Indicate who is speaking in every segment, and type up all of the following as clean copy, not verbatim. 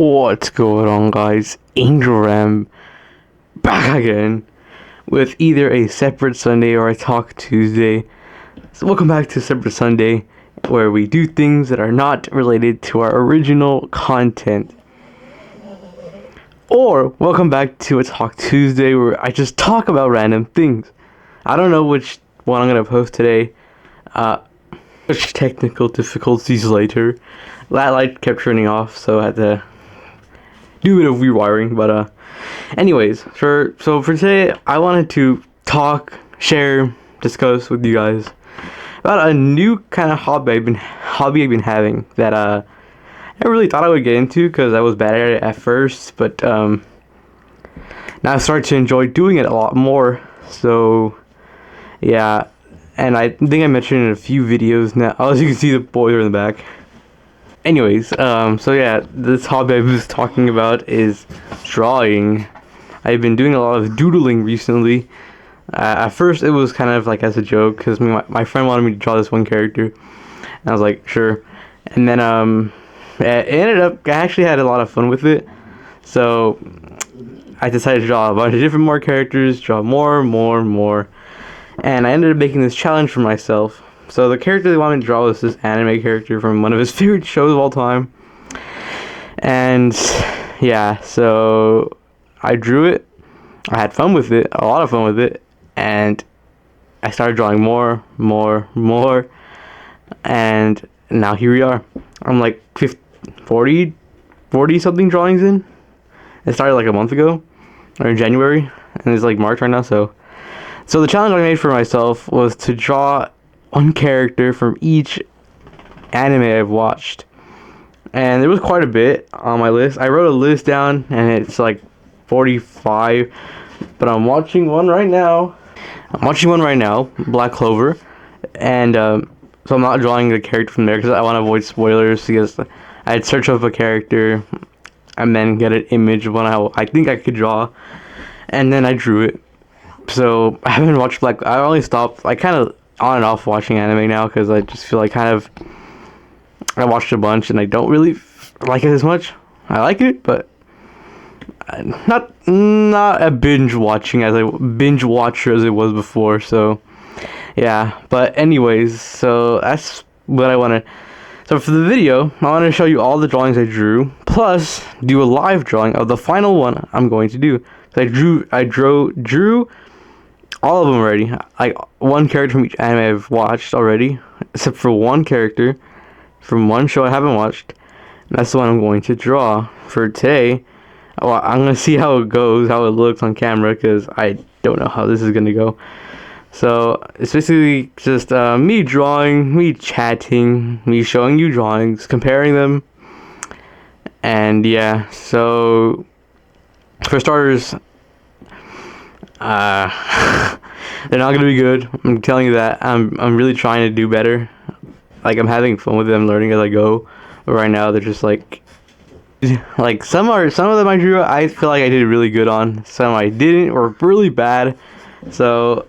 Speaker 1: What's going on, guys? Angel Ram back again with either a separate Sunday or a Talk Tuesday. So welcome back to Separate Sunday, where we do things that are not related to our original content. Or welcome back to a Talk Tuesday, where I just talk about random things. I don't know which one I'm gonna post today. Which technical difficulties later. That light kept turning off, so I had to do a bit of rewiring. But anyways, for today, I wanted to talk, share, discuss with you guys about a new kind of hobby I've been having that I never really thought I would get into because I was bad at it at first, but now I've started to enjoy doing it a lot more. So yeah, and I think I mentioned in a few videos now. As you can see, the boiler in the back. Anyways, so yeah, this hobby I was talking about is drawing. I've been doing a lot of doodling recently. At first, it was kind of like as a joke because my friend wanted me to draw this one character, and I was like, sure. And then it ended up, I actually had a lot of fun with it. So I decided to draw a bunch of different more characters, draw more, and I ended up making this challenge for myself. So the character they wanted me to draw was this anime character from one of his favorite shows of all time. And yeah, so I drew it. I had fun with it, a lot of fun with it, and I started drawing more, and now here we are. I'm like 40 something drawings in. It started like a month ago, or in January, and it's like March right now. So the challenge I made for myself was to draw one character from each anime I've watched, and there was quite a bit on my list. I wrote a list down, and it's like 45, but I'm watching one right now, Black Clover, and so I'm not drawing the character from there because I want to avoid spoilers, because I'd search up a character and then get an image of one I think I could draw, and then I drew it. So I haven't watched I only stopped, I kind of on and off watching anime now because I just feel like I watched a bunch and I don't really like it as much. I like it, but not a binge watcher as it was before. So yeah, but anyways, so that's what I want to. So for the video, I want to show you all the drawings I drew, plus do a live drawing of the final one I'm going to do. So I drew all of them already. Like one character from each anime I've watched already, except for one character from one show I haven't watched. And that's the one I'm going to draw for today. Well, I'm gonna see how it goes, how it looks on camera, because I don't know how this is gonna go. So it's basically just me drawing, me chatting, me showing you drawings, comparing them, and yeah. So for starters, they're not gonna be good. I'm telling you that. I'm really trying to do better. Like, I'm having fun with them, learning as I go. But right now they're just like some of them I drew, I feel like I did really good on. Some I didn't, or really bad. So,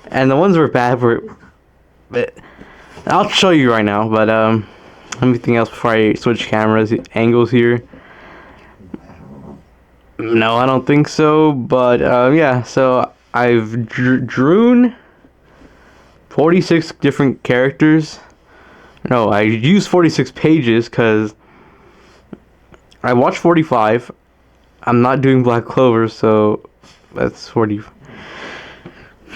Speaker 1: and the ones that were bad but I'll show you right now. But anything else before I switch angles here? No, I don't think so, but yeah, so I've drawn 46 different characters. No, I used 46 pages because I watched 45. I'm not doing Black Clover, so that's 40.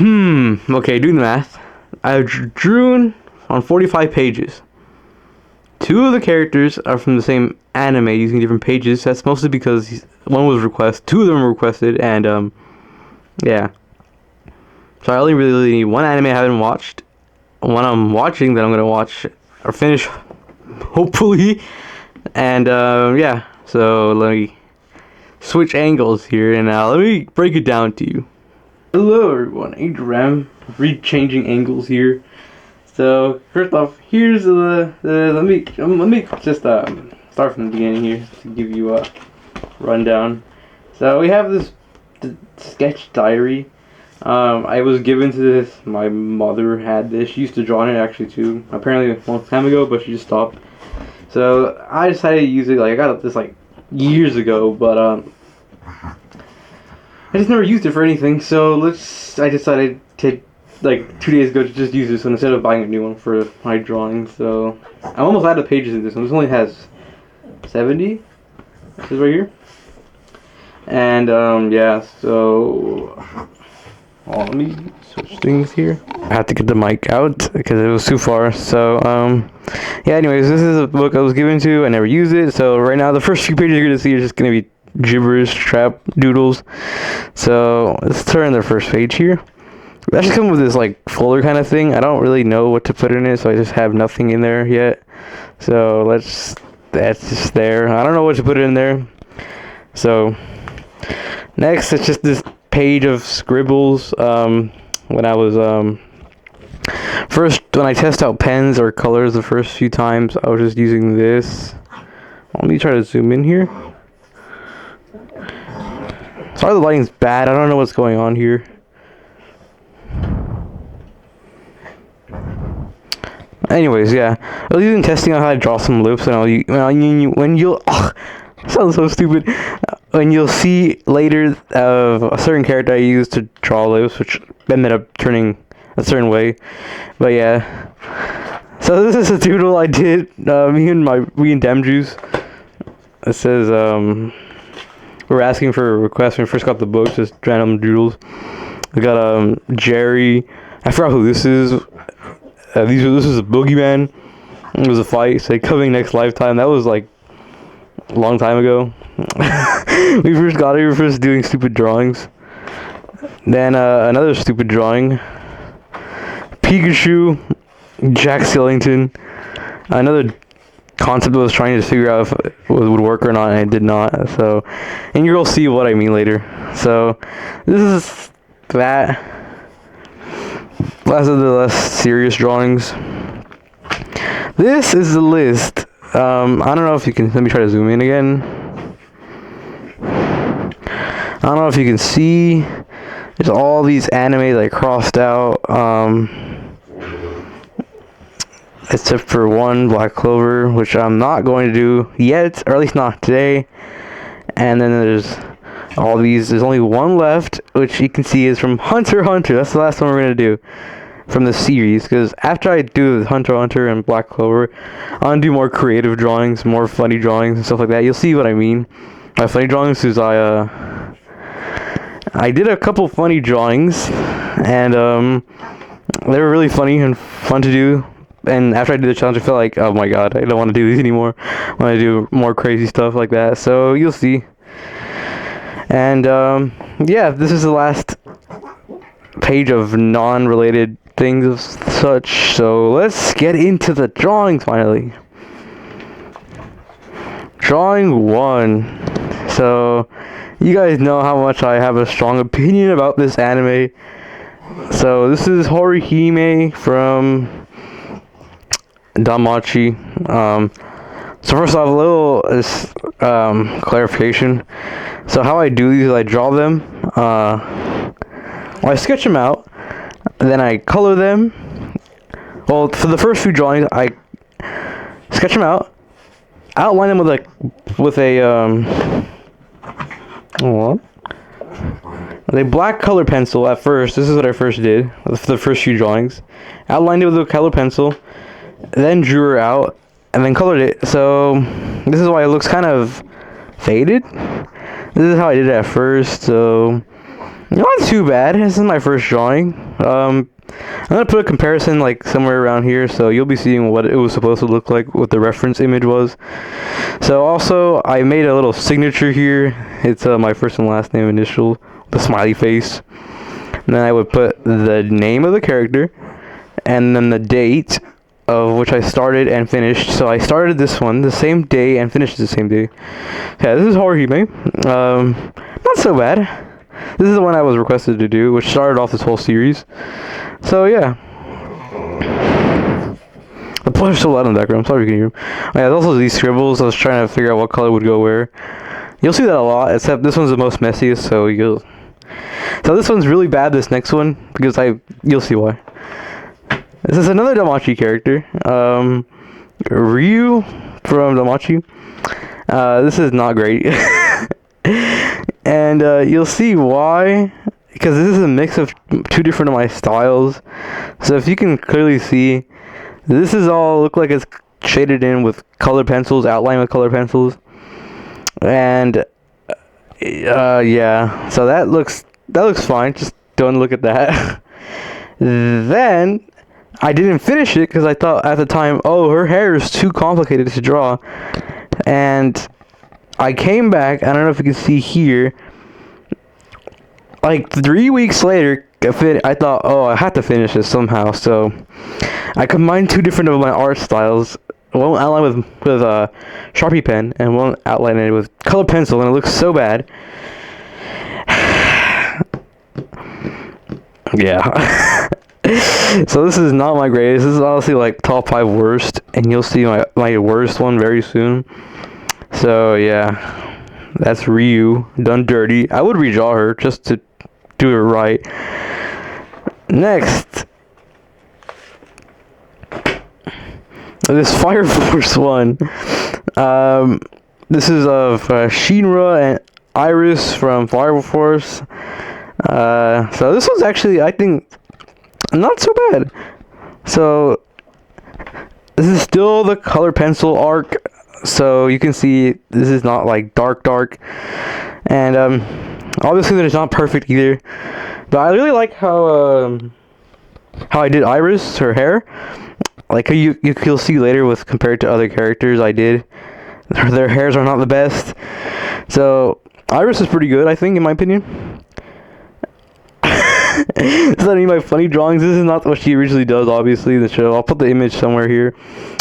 Speaker 1: Okay, doing the math. I've drawn on 45 pages. 2 of the characters are from the same anime using different pages. That's mostly because one was requested, 2 of them were requested, and yeah. So I only really need one anime I haven't watched, one I'm watching that I'm gonna watch or finish, hopefully, and yeah. So let me switch angles here, and let me break it down to you. Hello everyone, Adram, changing angles here. So first off, here's let me just start from the beginning here to give you a rundown. So we have this sketch diary. I was given to this. My mother had this. She used to draw in it actually too. Apparently a long time ago, but she just stopped. So I decided to use it. Like, I got this like years ago, but I just never used it for anything. So I decided to like 2 days ago to just use this one instead of buying a new one for my drawing. So I'm almost out of pages in this one. This only has 70. This is right here. And yeah, so let me switch things here. I had to get the mic out because it was too far. So yeah, anyways, this is a book I was given to. I never used it. So right now the first few pages you're gonna see are just gonna be gibberish trap doodles. So let's turn the first page here. That should come with this like folder kind of thing. I don't really know what to put in it, so I just have nothing in there yet. So that's just there. I don't know what to put in there. So next, it's just this page of scribbles. When I was when I test out pens or colors the first few times, I was just using this. Let me try to zoom in here. Sorry, the lighting's bad. I don't know what's going on here. Anyways, yeah, I was even testing out how to draw some lips, and when you'll sounds so stupid. When you'll see later a certain character I used to draw lips, which ended up turning a certain way. But yeah, so this is a doodle I did. Me and Demjuice. It says we're asking for a request when we first got the book, just random doodles. We got Jerry. I forgot who this is. This is a boogeyman. It was a fight. Say coming next lifetime. That was like a long time ago. We first got it. We were first doing stupid drawings. Then another stupid drawing. Pikachu, Jack Skellington. Another concept I was trying to figure out if it would work or not, and it did not. So, and you'll see what I mean later. So, this is that. Last of the less serious drawings. This is the list. I don't know if you can. Let me try to zoom in again. I don't know if you can see. There's all these anime I crossed out. Except for one, Black Clover, which I'm not going to do yet, or at least not today. And then there's all these. There's only one left, which you can see is from Hunter x Hunter. That's the last one we're going to do from the series, because after I do Hunter x Hunter and Black Clover, I want to do more creative drawings, more funny drawings and stuff like that. You'll see what I mean. My funny drawings is I did a couple funny drawings, and they were really funny and fun to do. And after I did the challenge, I felt like, oh my god, I don't want to do these anymore. I want to do more crazy stuff like that. So you'll see. And yeah, this is the last page of non-related things of such. So let's get into the drawings finally. Drawing 1. So you guys know how much I have a strong opinion about this anime. So this is Horihime from Danmachi. So first off, a little clarification. So how I do these is I draw them, I sketch them out, then I color them. Well, for the first few drawings, I sketch them out, outline them with a black color pencil at first. This is what I first did for the first few drawings. Outlined it with a color pencil, then drew her out, and then colored it. So this is why it looks kind of faded. This is how I did it at first. So not too bad. This is my first drawing. I'm gonna put a comparison like somewhere around here, so you'll be seeing what it was supposed to look like, what the reference image was. So also I made a little signature here. It's my first and last name initial, the smiley face. And then I would put the name of the character, and then the date of which I started and finished. So I started this one the same day and finished the same day. Yeah, this is Horihime. Not so bad. This is the one I was requested to do, which started off this whole series. So yeah. The player's so loud in the background. I'm sorry if you can hear him. Oh, yeah, there's also these scribbles. I was trying to figure out what color would go where. You'll see that a lot, except this one's the most messiest, so this one's really bad, this next one, because you'll see why. This is another Danmachi character, Ryu from Danmachi. This is not great. And you'll see why, because this is a mix of two different of my styles. So if you can clearly see, this is all look like it's shaded in with colored pencils, outlined with colored pencils. And yeah, so that looks fine. Just don't look at that. Then I didn't finish it because I thought at the time, oh, her hair is too complicated to draw. And I came back, I don't know if you can see here, like 3 weeks later, I thought, oh, I have to finish this somehow. So I combined two different of my art styles. One outline with a Sharpie pen, and one outline it with colored pencil, and it looks so bad. Yeah. So this is not my greatest. This is honestly like top 5 worst, and you'll see my worst one very soon. So yeah, that's Ryu done dirty. I would redraw her just to do it right. Next, this Fire Force one. This is of Shinra and Iris from Fire Force. So this one's actually, I think, not so bad. So this is still the color pencil arc. So you can see this is not like dark, and obviously it's not perfect either. But I really like how I did Iris, her hair. Like you'll see later with compared to other characters I did, their hairs are not the best. So Iris is pretty good, I think, in my opinion. This is not any of my funny drawings. This is not what she originally does, obviously, in the show. I'll put the image somewhere here.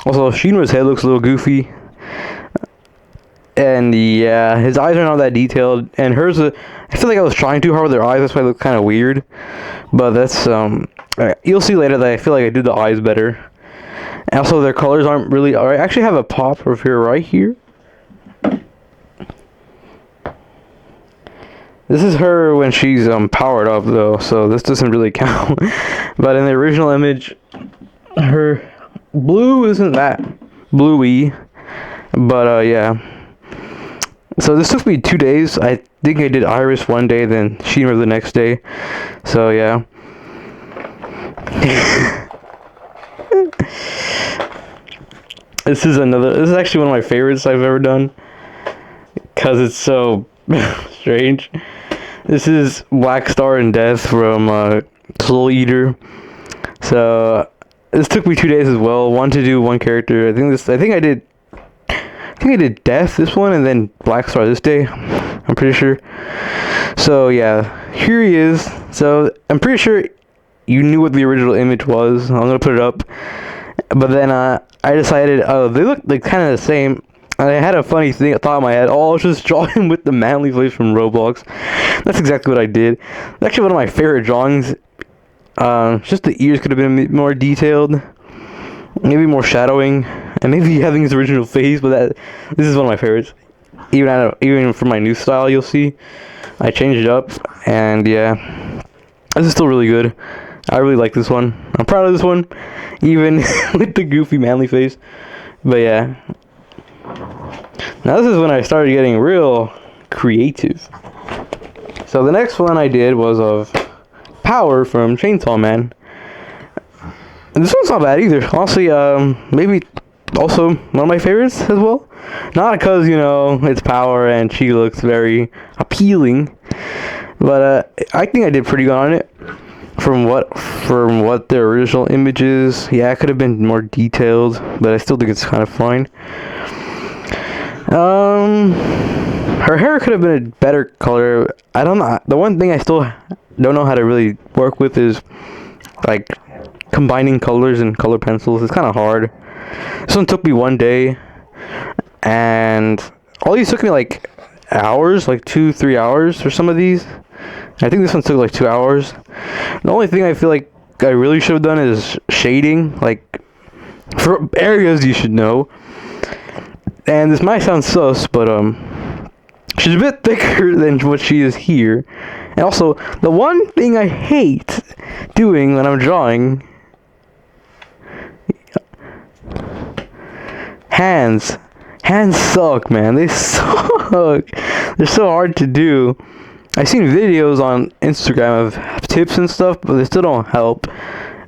Speaker 1: Also, Shinra's head looks a little goofy. And yeah, his eyes are not that detailed. And hers, I feel like I was trying too hard with her eyes. That's why they look kind of weird. But that's, you'll see later that I feel like I did the eyes better. And also, their colors aren't really, I actually have a pop of here right here. This is her when she's powered up though, so this doesn't really count. But in the original image, her blue isn't that bluey. But yeah. So this took me 2 days. I think I did Iris one day, then Shinra the next day. So yeah. This is actually one of my favorites I've ever done, because it's so strange. This is Black Star and Death from Soul Eater. So this took me 2 days as well. One to do one character. I think I did Death this one, and then Black Star this day. I'm pretty sure. So yeah, here he is. So I'm pretty sure you knew what the original image was. I'm gonna put it up. But then I decided, oh, they look like kind of the same. And I had a funny thought in my head. Oh, I'll just draw him with the manly voice from Roblox. That's exactly what I did. It's actually one of my favorite drawings. Just the ears could have been more detailed, maybe more shadowing, and maybe having his original face. But this is one of my favorites. Even for my new style, you'll see I changed it up, and yeah, this is still really good. I really like this one. I'm proud of this one, even with the goofy manly face. But yeah. Now this is when I started getting real creative. So the next one I did was of Power from Chainsaw Man. And this one's not bad either. Honestly, maybe also one of my favorites as well. Not because, it's Power and she looks very appealing, but I think I did pretty good on it. From what the original image is. Yeah, it could have been more detailed, but I still think it's kind of fine. Her hair could have been a better color. I don't know. The one thing I still don't know how to really work with is like combining colors and color pencils. It's kind of hard. This one took me 1 day, and all these took me like hours, like 2-3 hours for some of these. I think this one took like 2 hours. The only thing I feel like I really should have done is shading, like for areas you should know. And this might sound sus, but she's a bit thicker than what she is here. And also, the one thing I hate doing when I'm drawing, hands. Hands suck, man. They suck. They're so hard to do. I've seen videos on Instagram of tips and stuff, but they still don't help.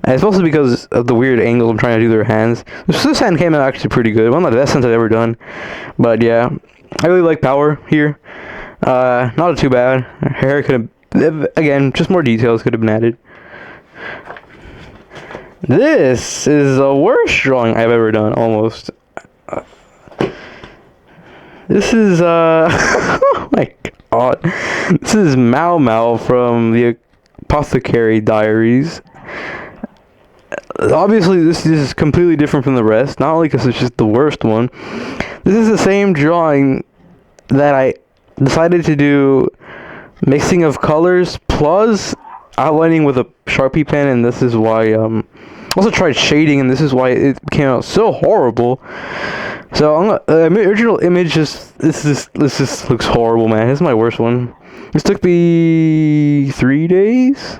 Speaker 1: And it's mostly because of the weird angle I'm trying to do their hands. This hand came out actually pretty good. One of the best hands I've ever done. But yeah, I really like power here. Not too bad. Her hair could have, again, just more details could have been added. This is the worst drawing I've ever done, almost. This is, oh my god. This is Mau Mau from the Apothecary Diaries. Obviously, this is completely different from the rest. Not only because it's just the worst one. This is the same drawing that I decided to do mixing of colors plus outlining with a Sharpie pen, and this is why, also tried shading, and this is why it came out so horrible. So original image this just looks horrible, man. This is my worst one. This took me 3 days.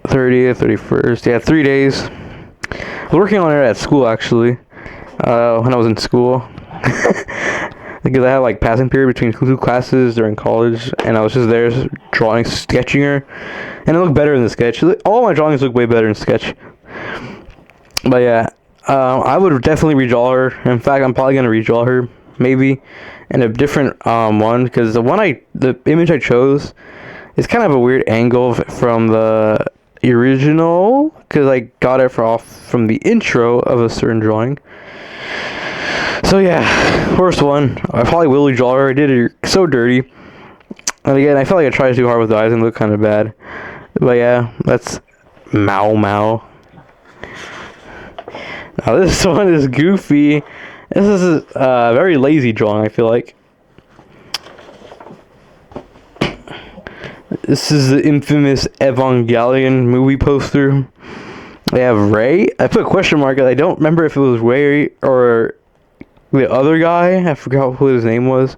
Speaker 1: 30th, 31st. Yeah, 3 days. I was working on it at school actually. When I was in school. Because I had like passing period between 2 classes during college, and I was just there drawing, sketching her, and it looked better in the sketch. All my drawings look way better in sketch. But yeah, I would definitely redraw her. In fact, I'm probably gonna redraw her maybe in a different one, because the image I chose is kind of a weird angle from the original, because I got it from the intro of a certain drawing. So yeah, worst one. I probably will redraw her. I did it so dirty. And again, I felt like I tried too hard with the eyes and it looked kind of bad. But yeah, that's Mau Mau. Now this one is goofy. This is a very lazy drawing, I feel like. This is the infamous Evangelion movie poster. They have Ray. I put a question mark. I don't remember if it was Ray or the other guy. I forgot who his name was.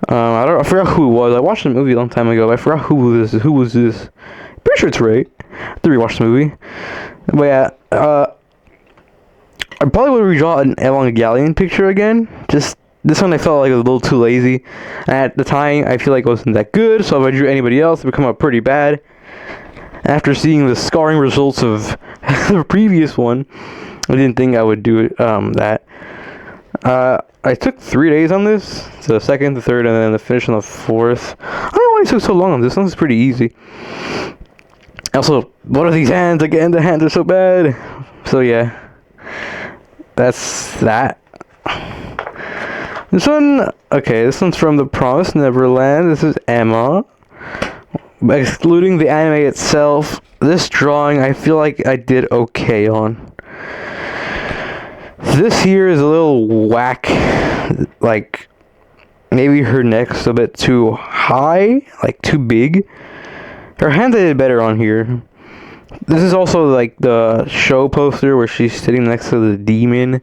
Speaker 1: I forgot who it was. I watched the movie a long time ago. But I forgot who was this. Pretty sure it's Ray. I have to rewatch the movie. But yeah, I probably would redraw an Evangelion picture again. Just this one I felt like it was a little too lazy. And at the time, I feel like it wasn't that good. So if I drew anybody else, it would come out pretty bad. After seeing the scarring results of the previous one, I didn't think I would do that. I took 3 days on this. So the second, the third, and then the finish on the fourth. I don't know why it took so long on this. This one's pretty easy. Also, what are these hands? Again, the hands are so bad. So yeah, that's that. This one, okay, this one's from The Promised Neverland. This is Emma. Excluding the anime itself, this drawing I feel like I did okay on. This here is a little whack. Like, maybe her neck's a bit too high, like too big. Her hands I did better on here. This is also like the show poster where she's sitting next to the demon.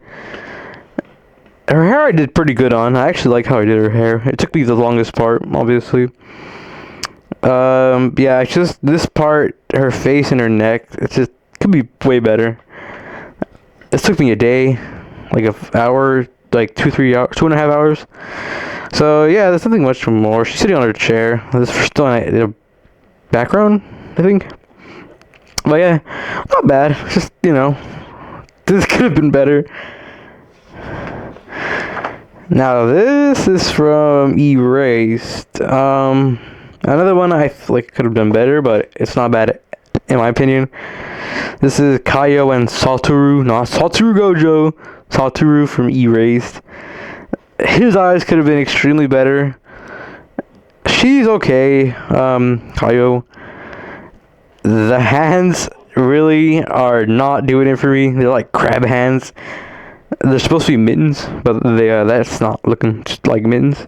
Speaker 1: Her hair I did pretty good on. I actually like how I did her hair. It took me the longest part, obviously. Yeah, it's just this part, her face and her neck, it just could be way better. This took me a day, like an hour, like 2-3 hours, 2.5 hours. So yeah, there's nothing much more. She's sitting on her chair. This is still in a background, I think. But yeah, not bad. Just, you know, this could have been better. Now this is from Erased. Another one I feel like could have done better, but it's not bad in my opinion. This is Kaio and Satoru, not Satoru Gojo, Satoru from Erased. His eyes could have been extremely better. She's okay, Kaio. The hands really are not doing it for me. They're like crab hands. They're supposed to be mittens, but that's not looking just like mittens.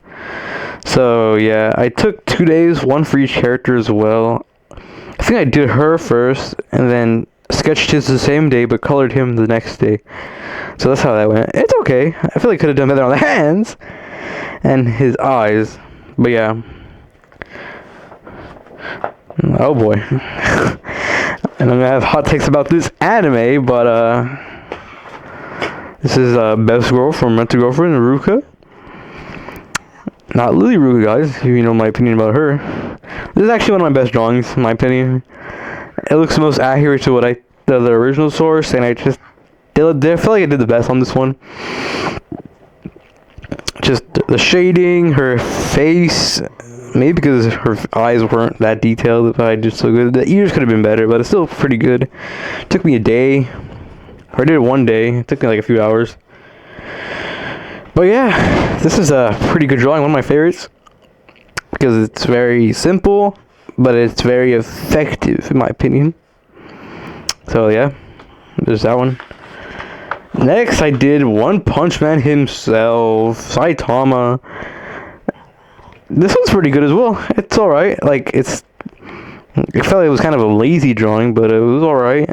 Speaker 1: So yeah, I took 2 days, one for each character as well. I think I did her first, and then sketched his the same day, but colored him the next day. So that's how that went. It's okay. I feel like I could have done better on the hands and his eyes. But yeah. Oh boy. And I'm gonna have hot takes about this anime, but This is Best Girl from Rent a Girlfriend, Ruka. Not Lily Ruka, guys, if you know my opinion about her. This is actually one of my best drawings, in my opinion. It looks the most accurate to what the original source, and I feel like I did the best on this one. Just the shading, her face, maybe because her eyes weren't that detailed, but I did so good. The ears could have been better, but it's still pretty good. It took me a day, or I did it one day. It took me like a few hours. But yeah, this is a pretty good drawing, one of my favorites, because it's very simple, but it's very effective, in my opinion. So yeah, there's that one. Next, I did One Punch Man himself, Saitama. This one's pretty good as well. It's alright. Like, I felt like it was kind of a lazy drawing, but it was alright.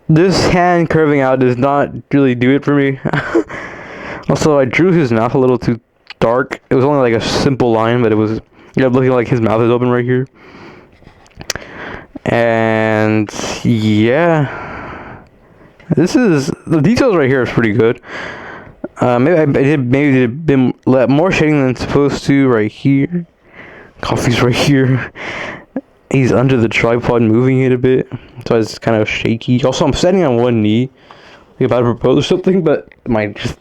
Speaker 1: This hand curving out does not really do it for me. Also, I drew his mouth a little too dark. It was only like a simple line, but it was looking like his mouth is open right here. And yeah. The details right here is pretty good. Maybe I did been let more shading than supposed to right here. Coffee's right here. He's under the tripod, moving it a bit, so it's kind of shaky. Also, I'm standing on one knee, like about to propose something, but I'm trying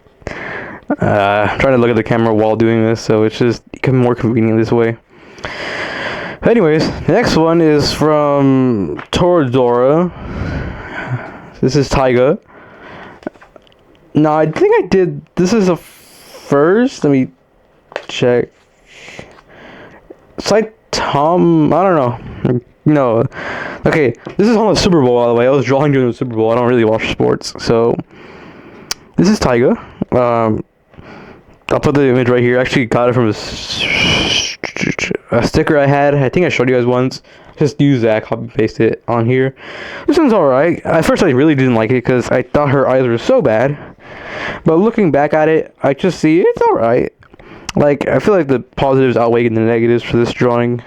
Speaker 1: to look at the camera while doing this, so it's just more convenient this way. But anyways, the next one is from Toradora. This is Taiga. No, I think I did. This is a first. Let me check. Saitama. I don't know. No. Okay, this is on the Super Bowl, by the way. I was drawing during the Super Bowl. I don't really watch sports, so this is Taiga. I'll put the image right here. I actually got it from a sticker I had. I think I showed you guys once. Just use that, copy paste it on here. This one's alright. At first I really didn't like it because I thought her eyes were so bad. But looking back at it, I just see it's alright. Like, I feel like the positives outweigh the negatives for this drawing.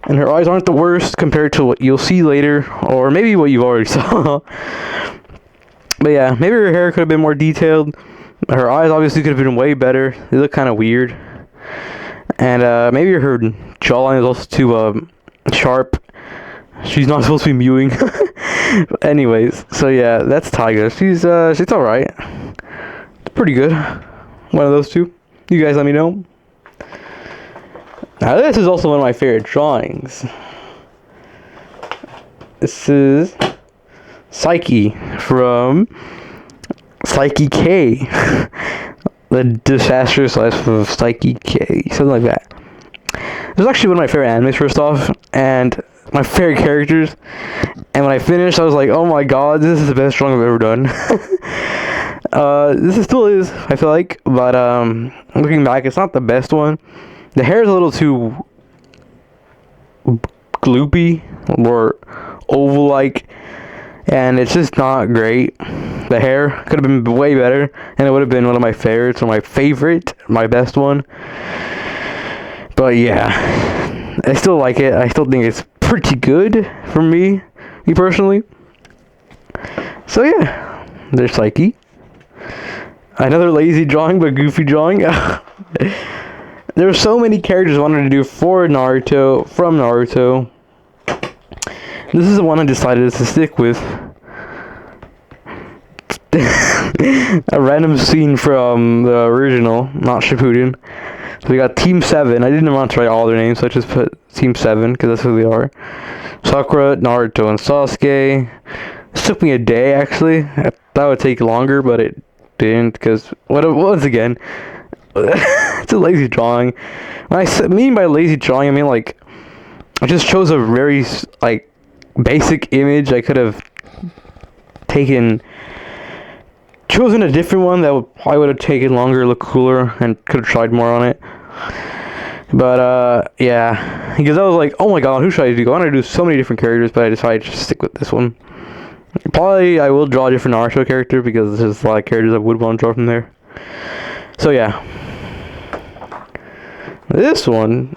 Speaker 1: And her eyes aren't the worst compared to what you'll see later, or maybe what you've already saw. But yeah, maybe her hair could have been more detailed. Her eyes obviously could have been way better. They look kind of weird. And maybe her jawline is also too sharp. She's not supposed to be mewing. Anyways, so yeah, that's Taiga. She's alright. Pretty good. One of those two. You guys let me know. Now this is also one of my favorite drawings. This is Psyche from Psyche K. The disastrous life of Psyche K. Something like that. This is actually one of my favorite animes, first off, and my favorite characters. And when I finished, I was like, oh my god, this is the best drawing I've ever done. This still is, I feel like, but looking back, it's not the best one. The hair is a little too gloopy, or oval-like, and it's just not great. The hair could have been way better, and it would have been one of my favorites, or my best one. But yeah, I still like it. I still think it's pretty good for me personally. So yeah, there's Psyche. Another lazy drawing, but goofy drawing. There were so many characters I wanted to do from Naruto. This is the one I decided to stick with. A random scene from the original, not Shippuden. So we got Team 7. I didn't want to write all their names, so I just put Team 7, because that's who they are. Sakura, Naruto, and Sasuke. This took me a day, actually. I thought it would take longer, but it didn't, because, once again, it's a lazy drawing. When I mean by lazy drawing, I mean, like, I just chose a very, like, basic image. I could have chosen a different one that probably would have taken longer, look cooler, and could have tried more on it. But yeah, because I was like, oh my god, who should I do? I want to do so many different characters, but I decided to stick with this one. Probably I will draw a different Naruto character, because there's a lot of characters I would want to draw from there. So yeah, this one,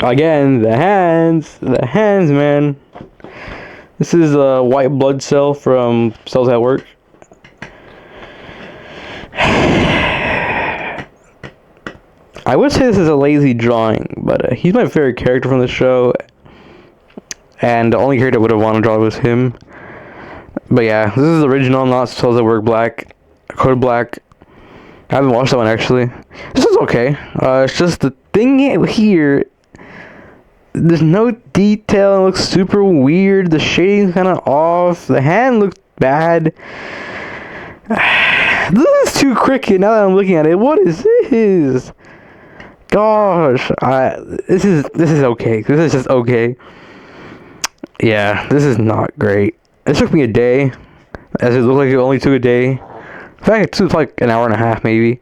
Speaker 1: again, the hands, man. This is a white blood cell from Cells at Work. I would say this is a lazy drawing, but he's my favorite character from the show, and the only character I would have wanted to draw was him. But yeah, this is the original, not Cells at Work Black, Code Black. I haven't watched that one actually. This is okay. It's just the thing here. There's no detail. It looks super weird. The shading's kind of off. The hand looks bad. This is too cricket now that I'm looking at it. What is this? Gosh, this is okay. This is just okay. Yeah, this is not great. It took me a day, as it looked like it only took a day. In fact, it took like an hour and a half maybe.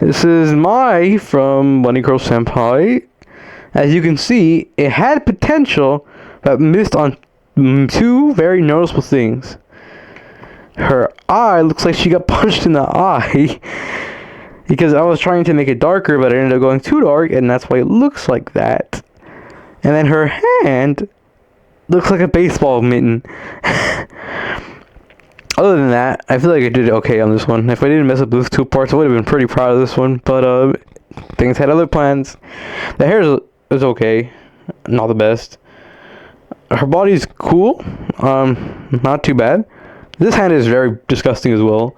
Speaker 1: This is Mai from Bunny Girl Senpai. As you can see, it had potential, but missed on two very noticeable things. Her eye looks like she got punched in the eye. Because I was trying to make it darker, but it ended up going too dark, and that's why it looks like that. And then her hand looks like a baseball mitten. Other than that, I feel like I did okay on this one. If I didn't mess up those two parts, I would have been pretty proud of this one. But things had other plans. The hair is okay, not the best. Her body's cool, not too bad. This hand is very disgusting as well.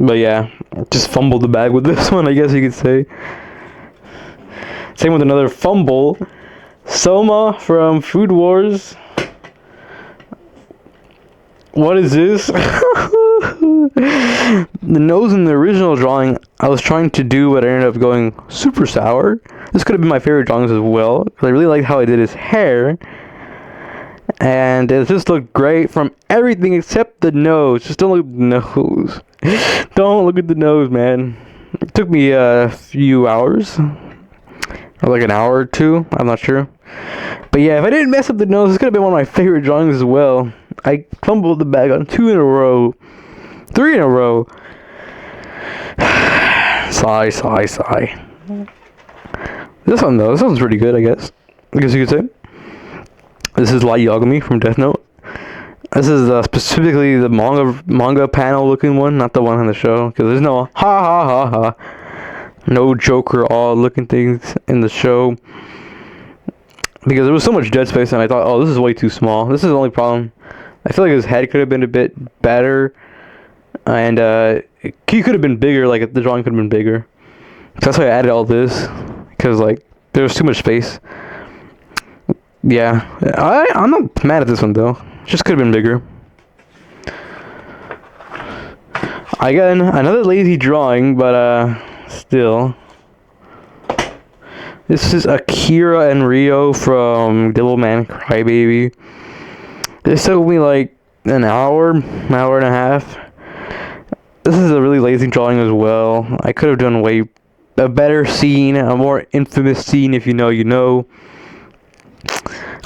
Speaker 1: But yeah, just fumbled the bag with this one, I guess you could say. Same with another fumble. Soma from Food Wars. What is this? The nose in the original drawing, I was trying to do, but I ended up going super sour. This could have been my favorite drawings as well, because I really liked how I did his hair. And it just looked great from everything except the nose. Just don't look at the nose. Don't look at the nose, man. It took me a few hours. Or like an hour or two. I'm not sure. But yeah, if I didn't mess up the nose, this could have been one of my favorite drawings as well. I fumbled the bag on 2 in a row. 3 in a row. Sigh, sigh, sigh. This one though, this one's pretty good, I guess you could say. This is Light Yagami from Death Note. This is specifically the manga panel looking one, not the one on the show, because there's no ha ha ha ha, no Joker all looking things in the show. Because there was so much dead space, and I thought, oh, this is way too small. This is the only problem. I feel like his head could have been a bit better, and he could have been bigger. Like the drawing could have been bigger. So that's why I added all this, because like there was too much space. Yeah, I'm not mad at this one though. Just could have been bigger. I got another lazy drawing, but still. This is Akira and Rio from Devilman Crybaby. This took me like an hour and a half. This is a really lazy drawing as well. I could have done a better scene, a more infamous scene. If you know, you know.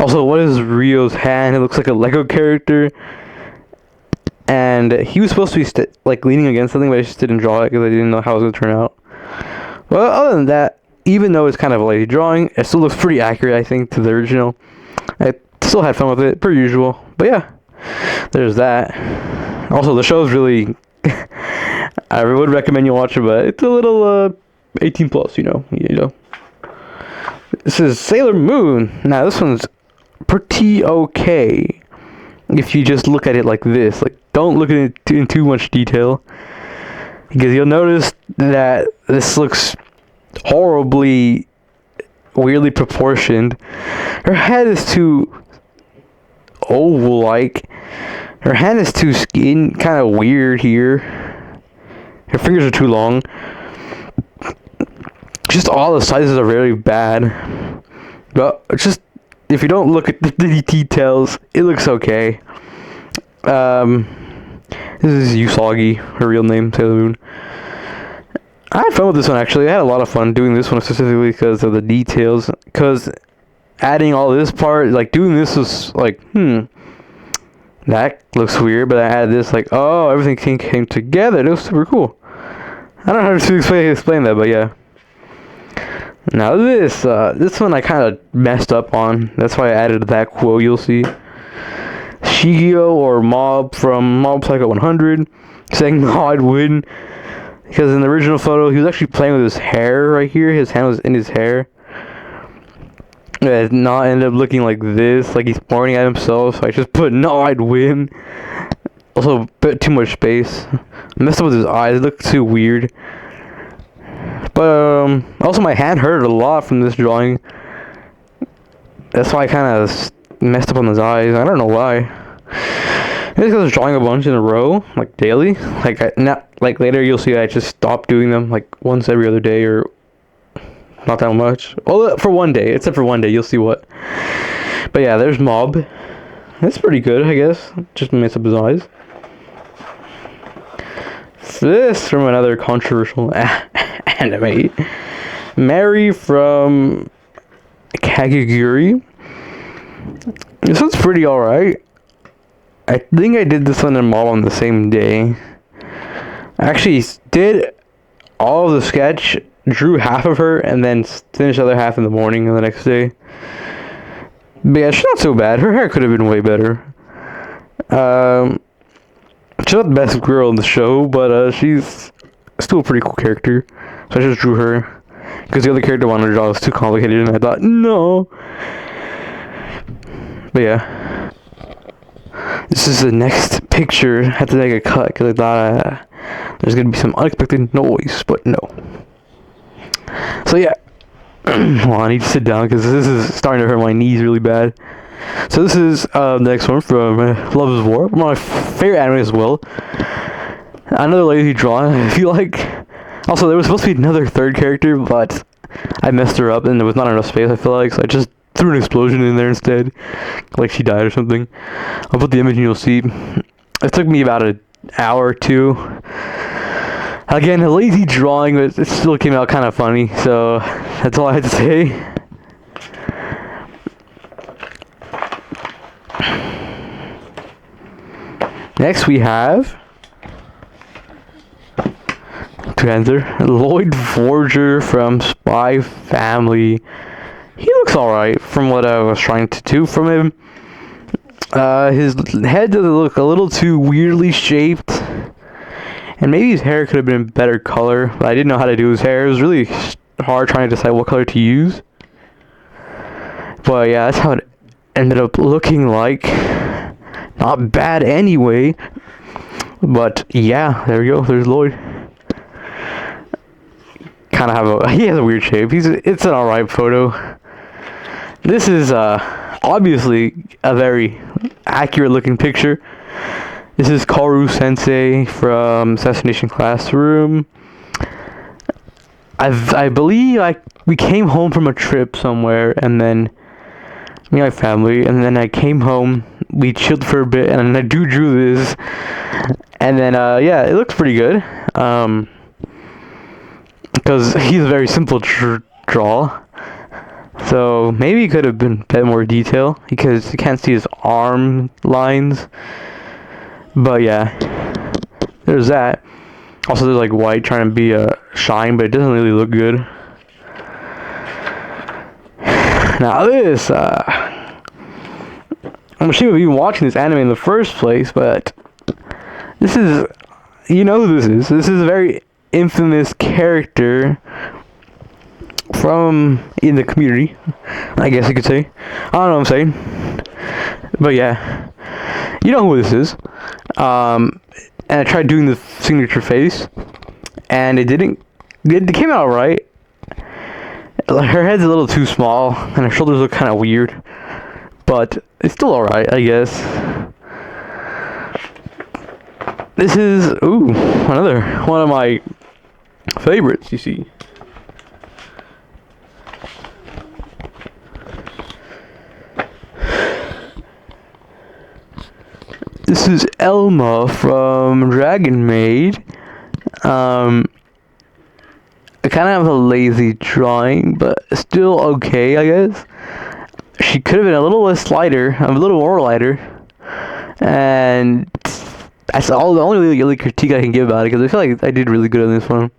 Speaker 1: Also, what is Rio's hand? It looks like a Lego character. And he was supposed to be like leaning against something, but I just didn't draw it because I didn't know how it was going to turn out. Well, other than that, even though it's kind of a lazy drawing, it still looks pretty accurate, I think, to the original. I still had fun with it, per usual. But yeah, there's that. Also, the show's really... I would recommend you watch it, but it's a little 18 plus, you know. This is Sailor Moon. Now, this one's pretty okay if you just look at it like this. Like, don't look at it in too much detail, because you'll notice that this looks horribly weirdly proportioned. Her head is too oval-like. Her hand is too skin, kind of weird here. Her fingers are too long. Just all the sizes are very bad. But just if you don't look at the details, it looks okay. This is Usagi, her real name, Sailor Moon. I had fun with this one, actually. I had a lot of fun doing this one specifically because of the details. Because adding all this part, like doing this was like, that looks weird. But I added this, like, oh, everything came together. It was super cool. I don't know how to explain that, but yeah. Now this one I kind of messed up on. That's why I added that quote you'll see. Shigeo or Mob from Mob Psycho 100 saying no, I'd win. Because in the original photo, he was actually playing with his hair right here. His hand was in his hair. It did not end up looking like this, like he's pointing at himself. So I just put no, I'd win. Also, a bit too much space. Messed up with his eyes. It looked too weird. But also my hand hurt a lot from this drawing. That's why I kind of messed up on his eyes. I don't know why. Maybe because I was drawing a bunch in a row, like daily. Like later you'll see I just stopped doing them like once every other day or not that much. Well, for one day, except for one day, you'll see what. But yeah, there's Mob. That's pretty good, I guess. Just messed up his eyes. This from another controversial anime. Mary from Kageguri. This one's pretty alright. I think I did this one and Mob on the same day. I actually did all of the sketch, drew half of her, and then finished the other half in the morning of the next day. But yeah, she's not so bad. Her hair could have been way better. She's not the best girl in the show, but she's still a pretty cool character. So I just drew her. Because the other character I wanted to draw was too complicated, and I thought, no. But yeah. This is the next picture. I had to make a cut because I thought there's going to be some unexpected noise, but no. So yeah. Well, I need to sit down because this is starting to hurt my knees really bad. So this is the next one from Love is War. One of my favorite anime as well. Another lazy drawing, I feel like. Also, there was supposed to be another third character, but I messed her up and there was not enough space, I feel like. So I just threw an explosion in there instead. Like she died or something. I'll put the image and you'll see. It took me about an hour or two. Again, a lazy drawing, but it still came out kind of funny. So that's all I had to say. Next we have to answer Lloyd Forger from Spy Family. He looks alright from what I was trying to do from him. His head does look a little too weirdly shaped. And maybe his hair could have been better color, but I didn't know how to do his hair. It was really hard trying to decide what color to use. But yeah, that's how it ended up looking like. Not bad anyway. But yeah, there we go. There's Lloyd. Kind of he has a weird shape. It's an alright photo. This is obviously a very accurate looking picture. This is Kaoru Sensei from Assassination Classroom. I believe we came home from a trip somewhere, and then me and my family, and then I came home. We chilled for a bit, and I drew this, and then yeah, it looks pretty good. Because he's a very simple draw, so maybe he could have been a bit more detail because you can't see his arm lines. But yeah, there's that. Also, there's like white trying to be a shine, but it doesn't really look good. Now this, I'm ashamed of even watching this anime in the first place, but this is, you know who this is. This is a very infamous character from in the community, I guess you could say. I don't know what I'm saying, but yeah, you know who this is. And I tried doing the signature face, and it came out alright. Her head's a little too small, and her shoulders look kind of weird, but it's still alright, I guess. This is, another one of my favorites, you see. This is Elma from Dragon Maid. I kind of have a lazy drawing, but still okay, I guess. She could have been a little less lighter, a little more lighter. And that's the only really critique I can give about it, because I feel like I did really good on this one.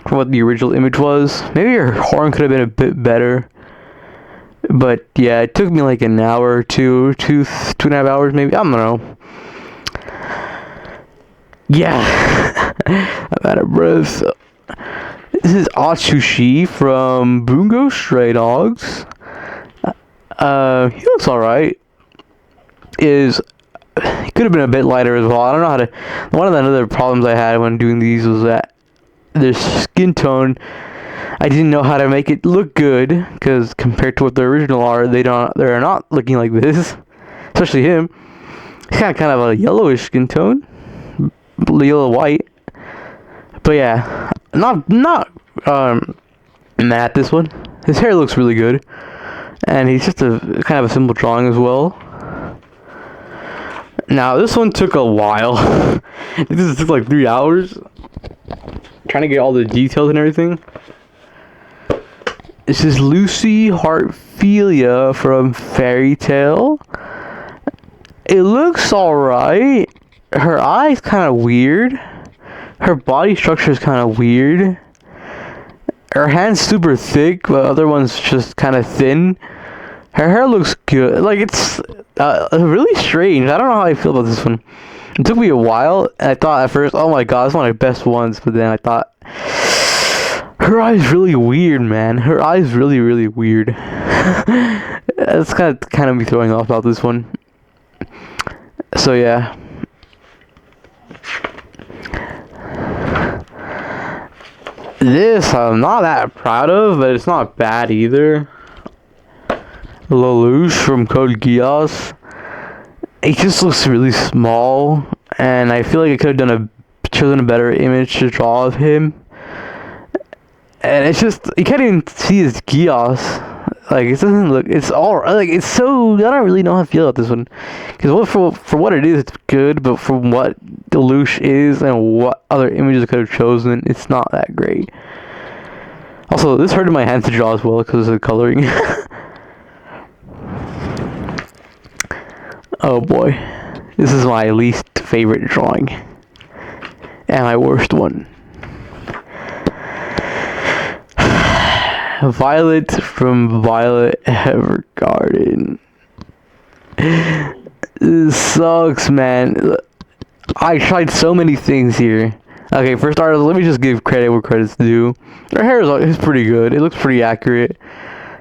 Speaker 1: from what the original image was. Maybe her horn could have been a bit better. But yeah, it took me like an hour or two and a half hours maybe. I don't know. Yeah. I'm out of breath. This is Atsushi from Bungo Stray Dogs. He looks alright. He could have been a bit lighter as well. I don't know how to. One of the other problems I had when doing these was that their skin tone, I didn't know how to make it look good, because compared to what the original are, they're not looking like this. Especially him. He's got kind of a yellowish skin tone, yellow white. But yeah, not mad at this one. His hair looks really good, and he's just a kind of a simple drawing as well. Now this one took a while. This took like 3 hours, trying to get all the details and everything. This is Lucy Heartfilia from Fairy Tail. It looks alright. Her eye's kind of weird. Her body structure is kind of weird. Her hand's super thick, but other one's just kind of thin. Her hair looks good. Like, it's really strange. I don't know how I feel about this one. It took me a while, and I thought at first, oh my god, it's one of my best ones. But then I thought, her eye's really weird, man. Her eye's really, really weird. That's kind of me throwing off about this one. So yeah. This I'm not that proud of, but it's not bad either. Lelouch from Code Geass. It just looks really small, and I feel like I could have chosen a better image to draw of him. And it's just, you can't even see his Geass. Like, it doesn't look, it's all, like, it's so, I don't really know how to feel about this one. Because for what it is, it's good, but from what Lelouch is and what other images I could have chosen, it's not that great. Also, this hurted my hand to draw as well because of the coloring. Oh boy. This is my least favorite drawing. And my worst one. Violet from Violet Evergarden. This sucks, man. I tried so many things here. Okay, for starters, let me just give credit where credit's due. Her hair is pretty good. It looks pretty accurate.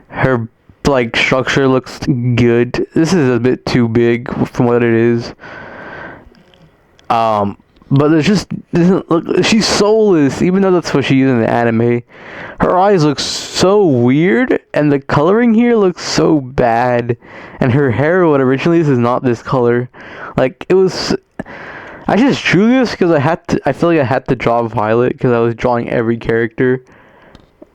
Speaker 1: Her like structure looks good. This is a bit too big from what it is. But it just doesn't look. She's soulless, even though that's what she is in the anime. Her eyes look so weird, and the coloring here looks so bad. And her hair, what originally is not this color. Like, it was. I just drew this because I feel like I had to draw Violet because I was drawing every character.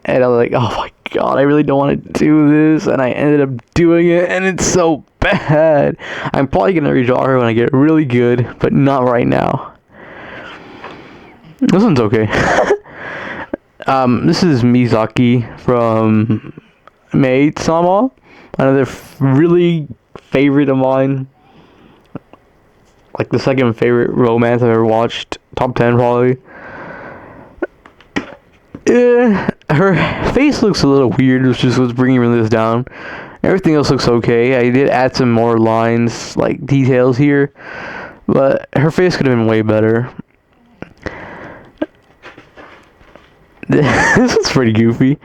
Speaker 1: And I was like, oh my god, I really don't want to do this. And I ended up doing it, and it's so bad. I'm probably going to redraw her when I get really good, but not right now. This one's okay. This is Mizaki from Maid-sama. Another really favorite of mine. Like the second favorite romance I've ever watched. Top 10 probably. Her face looks a little weird, which is what's bringing this down. Everything else looks okay. I did add some more lines, like details here. But her face could have been way better. This one's pretty goofy.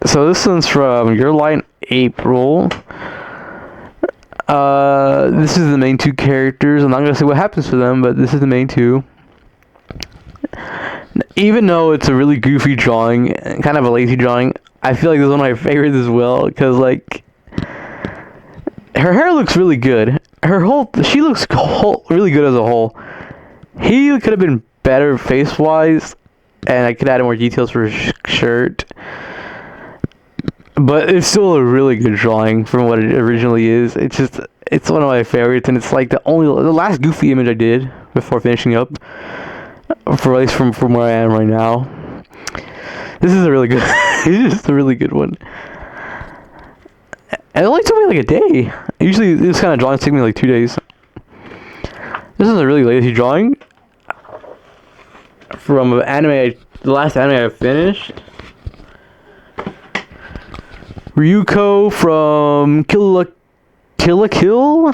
Speaker 1: So this one's from Your Line April. This is the main two characters. I'm not gonna say what happens to them, but this is the main two. Even though it's a really goofy drawing, kind of a lazy drawing, I feel like this is one of my favorites as well, because like her hair looks really good. She looks really good as a whole. He could have been better face-wise, and I could add more details for his shirt. But it's still a really good drawing from what it originally is. It's one of my favorites, and it's like the last goofy image I did before finishing up. For at least from where I am right now. This is a really good it's just a really good one. And it only took me like a day. Usually this kind of drawings take me like 2 days. This is a really lazy drawing. from an anime, the last anime I finished. Ryuko from Kill la Kill.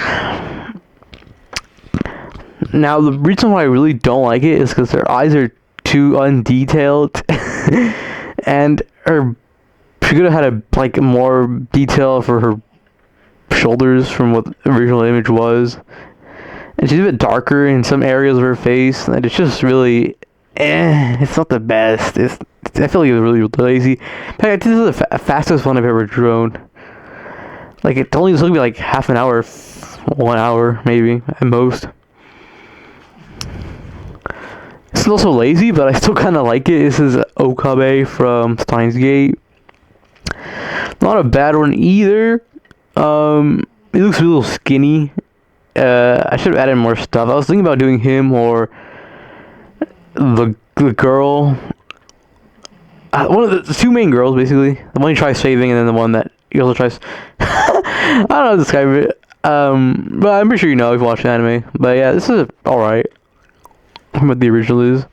Speaker 1: Now the reason why I really don't like it is because her eyes are too undetailed, and she could have had more detail for her shoulders from what the original image was, and she's a bit darker in some areas of her face, and it's just really, it's not the best. I feel like it's really lazy. In fact, I think this is the fastest one I've ever drawn. Like, it only took me like half an hour, 1 hour maybe at most. It's also lazy, but I still kind of like it. This is Okabe from Steins Gate. Not a bad one either. He looks a little skinny. I should have added more stuff. I was thinking about doing him or the girl. One of the two main girls, basically. The one he tries saving, and then the one that he also tries. I don't know how to describe it. But I'm pretty sure you know if you watch the anime. But yeah, this is alright. What the original is.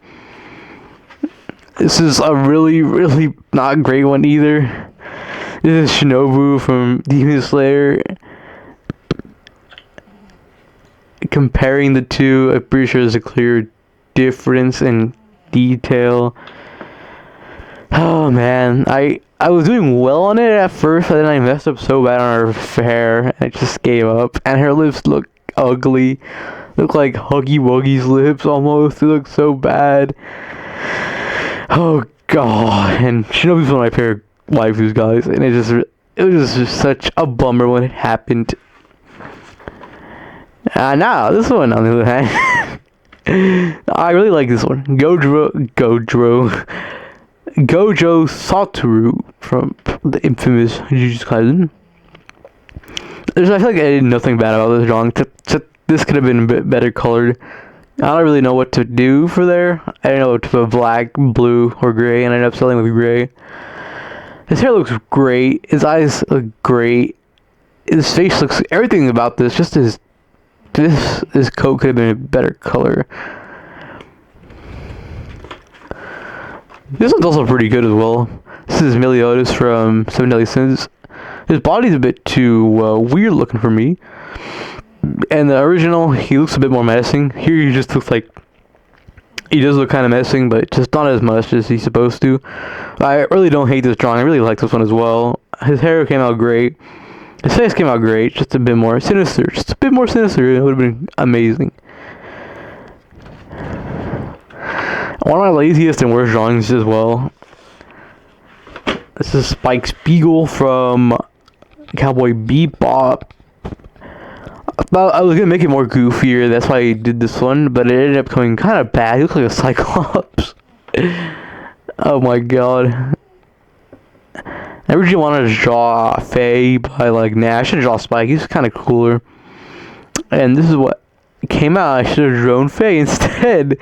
Speaker 1: This is a really, really not great one either. This is Shinobu from Demon Slayer. Comparing the two, I'm pretty sure there's a clear difference in detail. Oh man, I was doing well on it at first, but then I messed up so bad on her hair, I just gave up. And her lips look ugly. Look like Huggy Wuggy's lips almost. They look so bad. Oh god. And Shinobu's one of my favorite waifus, guys, and it was just such a bummer when it happened. Now this one, on the other hand, I really like this one. Gojo Satoru from the infamous Jujutsu Kaisen. I feel like I did nothing bad about this drawing. This could have been a bit better colored. I don't really know what to do for there. I didn't know what to put black, blue, or gray, and I ended up selling with gray. His hair looks great. His eyes look great. His face looks... Everything about this, just his coat could have been a better color. This one's also pretty good as well. This is Meliodas from Seven Deadly Sins. His body's a bit too weird looking for me. And the original, he looks a bit more menacing. Here he just looks like... He does look kind of menacing, but just not as much as he's supposed to. I really don't hate this drawing. I really like this one as well. His hair came out great. His face came out great. Just a bit more sinister. Just a bit more sinister. It would have been amazing. One of my laziest and worst drawings as well. This is Spike Spiegel from Cowboy Bebop. I was gonna make it more goofier, that's why I did this one, but it ended up coming kind of bad. He looks like a Cyclops. Oh my god. I originally wanted to draw Faye, but I should draw Spike. He's kind of cooler. And this is what came out. I should have drawn Faye instead.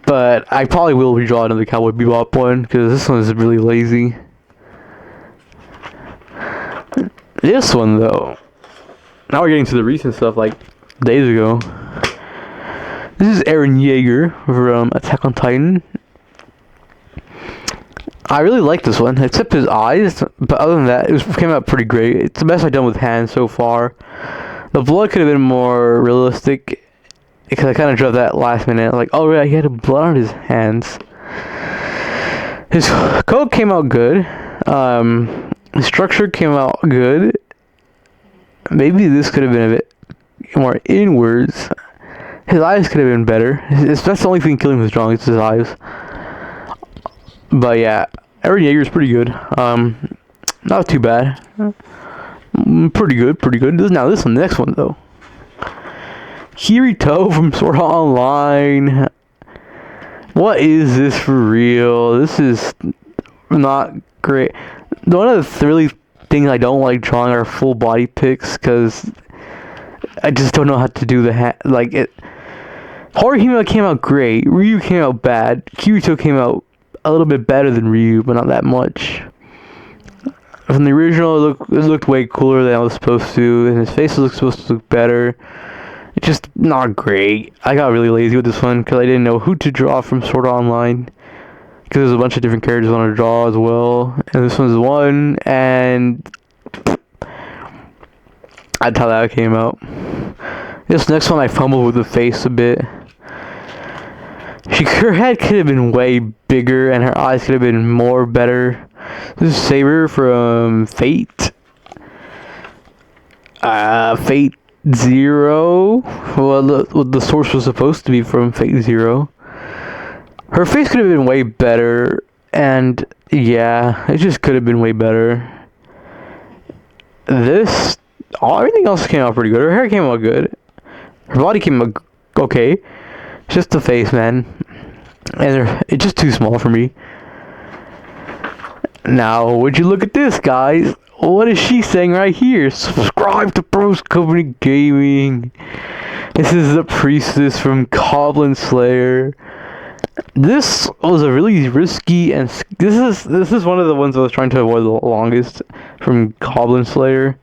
Speaker 1: But I probably will redraw another Cowboy Bebop one, because this one is really lazy. This one, though. Now we're getting to the recent stuff, like days ago. This is Eren Yeager from Attack on Titan. I really like this one, except his eyes. But other than that, it came out pretty great. It's the best I've done with hands so far. The blood could have been more realistic, because I kind of drew that last minute. Like, oh yeah, he had blood on his hands. His coat came out good. His structure came out good. Maybe this could have been a bit more inwards. His eyes could have been better. That's the only thing killing this drawing is his eyes. But yeah, Eren Yeager is pretty good. Not too bad. Pretty good. Now this one, the next one though. Kirito from Sword Art Online. What is this for real? This is not great. One of the really things I don't like drawing are full body pics, because I just don't know how to do the Haruhime came out great. Ryu came out bad. Kirito came out a little bit better than Ryu, but not that much. From the original, it looked way cooler than I was supposed to, and his face was supposed to look better. It's just not great. I got really lazy with this one because I didn't know who to draw from Sword Art Online. Because there's a bunch of different characters I want to draw as well. And this one's one, and that's how that came out. This next one I fumbled with the face a bit. Her head could have been way bigger, and her eyes could have been more better. This is Saber from Fate. Fate Zero. Well, the source was supposed to be from Fate Zero. Her face could have been way better, and yeah, it just could have been way better. Everything else came out pretty good. Her hair came out good. Her body came out okay. It's just the face, man. And it's just too small for me. Now, would you look at this, guys? What is she saying right here? Subscribe to Broscompanygaming. This is the priestess from Goblin Slayer. This was a really risky, and this is one of the ones I was trying to avoid the longest from Goblin Slayer,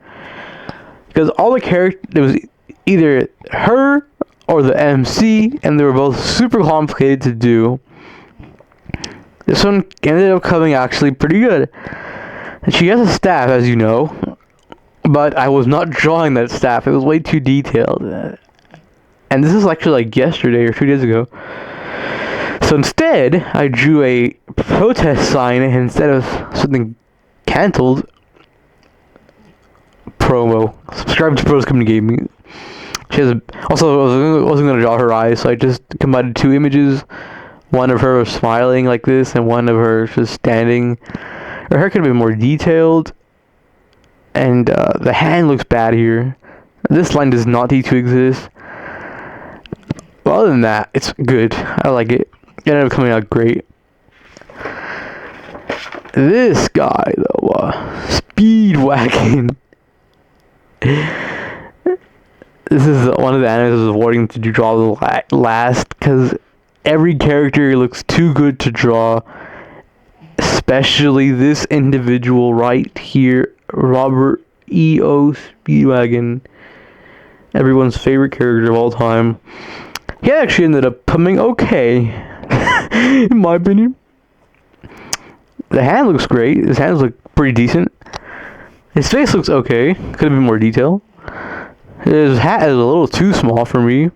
Speaker 1: because all the characters, it was either her or the MC, and they were both super complicated to do. This one ended up coming actually pretty good. And she has a staff, as you know, but I was not drawing that staff. It was way too detailed. And this is actually like yesterday or 2 days ago. So instead, I drew a protest sign instead of something cancelled. Promo. Subscribe to Broscompanygaming. She has also, I wasn't going to draw her eyes, so I just combined 2 images. One of her smiling like this, and one of her just standing. Her hair could have been more detailed. And the hand looks bad here. This line does not need to exist. But other than that, it's good. I like it. It ended up coming out great. This guy, though, Speedwagon. This is one of the animes I was avoiding to draw the last, because every character looks too good to draw. Especially this individual right here, Robert E.O. Speedwagon. Everyone's favorite character of all time. He actually ended up coming okay. In my opinion. The hand looks great. His hands look pretty decent. His face looks okay. Could have been more detail. His hat is a little too small for me.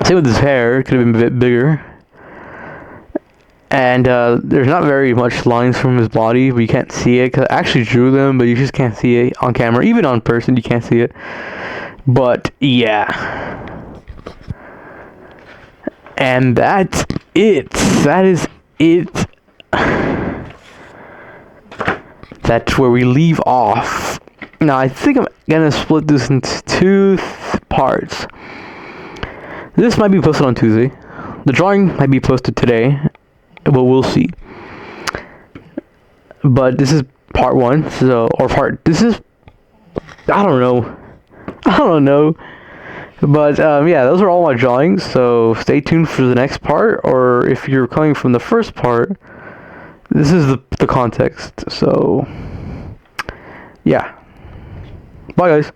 Speaker 1: Same with his hair. Could have been a bit bigger. And there's not very much lines from his body, but you can't see it. Cause I actually drew them, but you just can't see it on camera. Even on person, you can't see it. But yeah. And that's it. That is it. That's where we leave off. Now, I think I'm gonna split this into 2 parts. This might be posted on Tuesday. The drawing might be posted today, but we'll see. But this is part 1, this is, I don't know. But yeah, those are all my drawings, so stay tuned for the next part, or if you're coming from the first part, this is the context. So yeah, bye guys.